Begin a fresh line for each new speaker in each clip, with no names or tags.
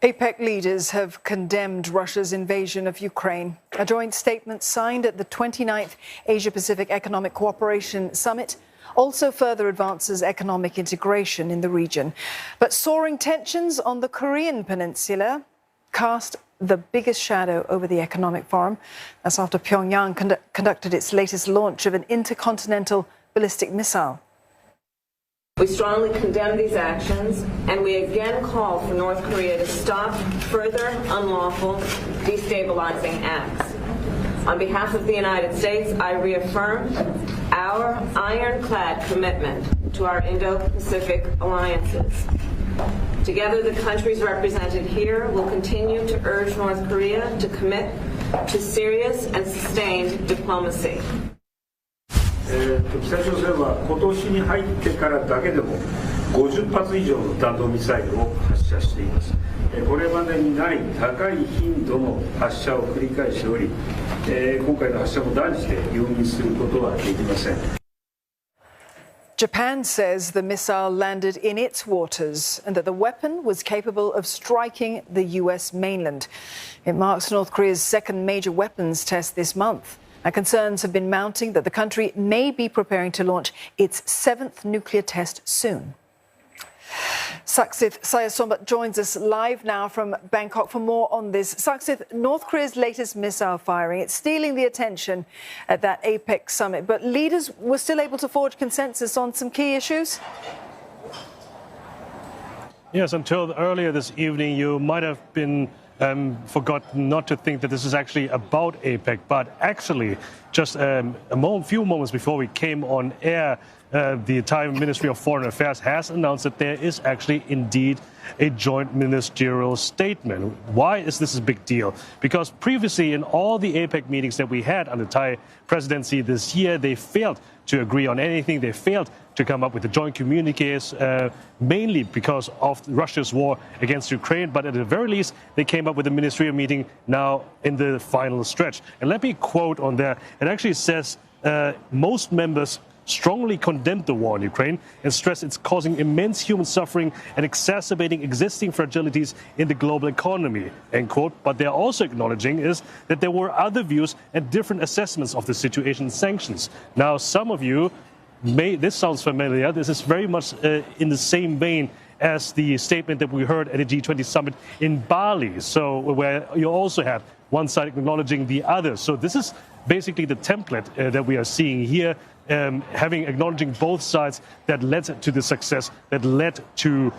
APEC leaders have condemned Russia's invasion of Ukraine. A joint statement signed at the 29th Asia-Pacific Economic Cooperation Summit also further advances economic integration in the region. But soaring tensions on the Korean Peninsula cast the biggest shadow over the economic forum. That's after Pyongyang conducted its latest launch of an intercontinental ballistic missile.
We strongly condemn these actions, and we again call for North Korea to stop further unlawful destabilizing acts. On behalf of the United States, I reaffirm our ironclad commitment to our Indo-Pacific alliances. Together, the countries represented here will continue to urge North Korea to commit to serious and sustained diplomacy.
北朝鮮は今年に入ってからだけでも50発以上の弾道ミサイルを発射しています。これまでにない高い頻度の発射を繰り返しており、今回の発射も断じて容認することはできません。
Japan says the missile landed in its waters and that the weapon was capable of striking the US mainland. It marks North Korea's second major weapons test this month. And concerns have been mounting that the country may be preparing to launch its seventh nuclear test soon. Saksith Sayasombat joins us live now from Bangkok for more on this. Saksith, North Korea's latest missile firing, it's stealing the attention at that APEC summit, but leaders were still able to forge consensus on some key issues?
Yes, until earlier this evening, you might have been forgotten not to think that this is actually about APEC, but actually just a few moments before we came on air, the Thai Ministry of Foreign Affairs has announced that there is actually indeed a joint ministerial statement. Why is this a big deal? Because previously in all the APEC meetings that we had under Thai presidency this year, they failed to agree on anything. They failed to come up with the joint communiques, mainly because of Russia's war against Ukraine. But at the very least, they came up with a ministerial meeting now in the final stretch. And let me quote on there. It actually says most members strongly condemned the war in Ukraine and stressed it's causing immense human suffering and exacerbating existing fragilities in the global economy, end quote. But they're also acknowledging is that there were other views and different assessments of the situation and sanctions. Now, some of you this sounds familiar. This is very much in the same vein as the statement that we heard at the G20 summit in Bali, so where you also had one side acknowledging the other. So this is basically the template that we are seeing here, acknowledging both sides that led to the success, that led to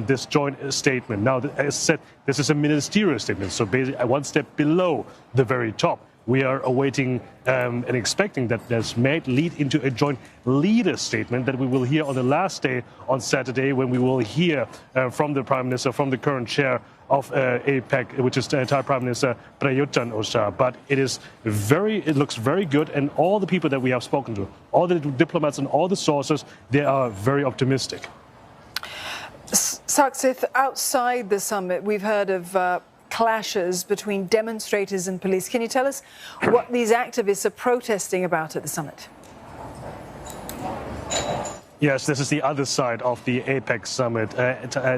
this joint statement. Now, as I said, this is a ministerial statement, so basically one step below the very top. We are awaiting and expecting that this may lead into a joint leader statement that we will hear on the last day on Saturday, when we will hear from the Prime Minister, from the current chair of APEC, which is Thai Prime Minister Prayut Chan-o-cha. But it looks very good, and all the people that we have spoken to, all the diplomats and all the sources, they are very optimistic.
Saksith, outside the summit, we've heard of clashes between demonstrators and police. Can you tell us what these activists are protesting about at the summit?
Yes, this is the other side of the APEC summit.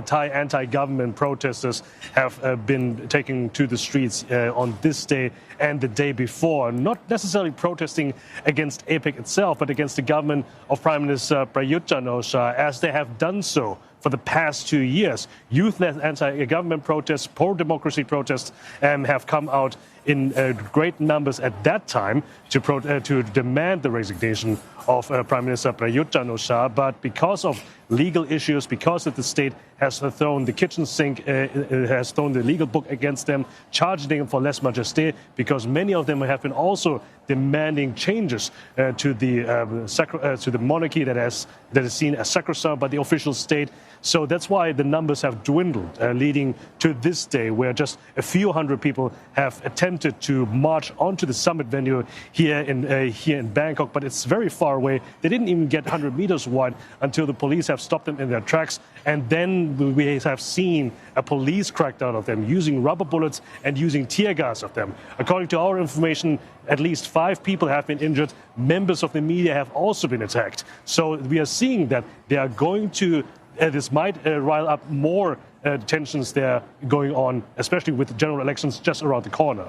Thai anti-government protesters have been taking to the streets on this day and the day before, not necessarily protesting against APEC itself, but against the government of Prime Minister Prayut Chan-o-cha, as they have done so for the past 2 years. Youth-led anti-government protests, pro-democracy protests have come out in great numbers at that time to demand the resignation of Prime Minister Prayut Chan-o-cha. But because of legal issues, because of the state has thrown the kitchen sink, has thrown the legal book against them, charging them for lèse majesté, because many of them have been also demanding changes to the monarchy that is seen as sacrosanct by the official state. So that's why the numbers have dwindled, leading to this day where just a few hundred people have attempted to march onto the summit venue here in Bangkok, but it's very far away. They didn't even get 100 meters wide until the police have stopped them in their tracks. And then we have seen a police crackdown of them, using rubber bullets and using tear gas of them. According to our information, at least 5 people have been injured. Members of the media have also been attacked. So we are seeing that they are going to, this might rile up more tensions there going on, especially with the general elections just around the corner.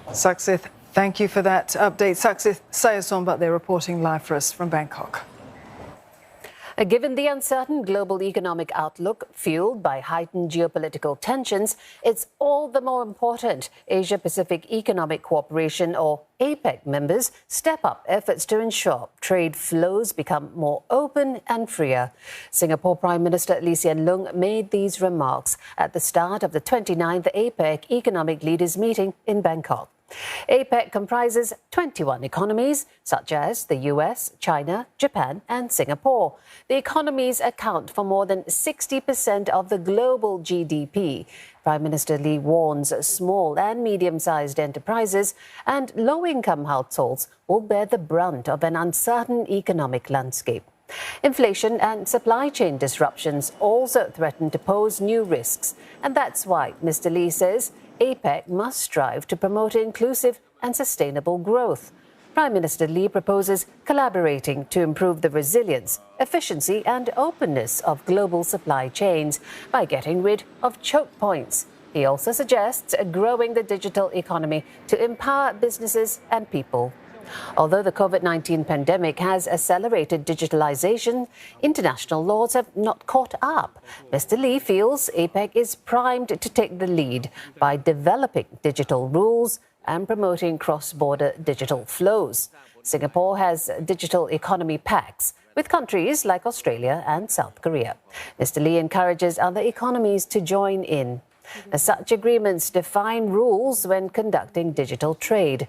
Saksith, thank you for that update. Saksith Sayasombat, they're reporting live for us from Bangkok.
Given the uncertain global economic outlook fueled by heightened geopolitical tensions, it's all the more important Asia-Pacific Economic Cooperation, or APEC, members step up efforts to ensure trade flows become more open and freer. Singapore Prime Minister Lee Hsien Loong made these remarks at the start of the 29th APEC Economic Leaders Meeting in Bangkok. APEC comprises 21 economies, such as the US, China, Japan and Singapore. The economies account for more than 60% of the global GDP. Prime Minister Lee warns small and medium-sized enterprises and low-income households will bear the brunt of an uncertain economic landscape. Inflation and supply chain disruptions also threaten to pose new risks, and that's why Mr. Lee says APEC must strive to promote inclusive and sustainable growth. Prime Minister Lee proposes collaborating to improve the resilience, efficiency and openness of global supply chains by getting rid of choke points. He also suggests growing the digital economy to empower businesses and people. Although the COVID-19 pandemic has accelerated digitalization, international laws have not caught up. Mr. Lee feels APEC is primed to take the lead by developing digital rules and promoting cross-border digital flows. Singapore has digital economy pacts with countries like Australia and South Korea. Mr. Lee encourages other economies to join in. Such agreements define rules when conducting digital trade.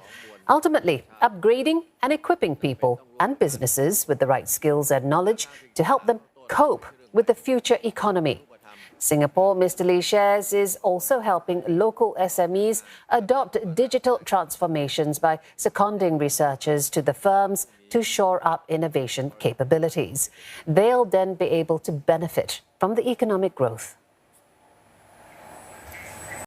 Ultimately, upgrading and equipping people and businesses with the right skills and knowledge to help them cope with the future economy. Singapore, Mr. Lee shares, is also helping local SMEs adopt digital transformations by seconding researchers to the firms to shore up innovation capabilities. They'll then be able to benefit from the economic growth.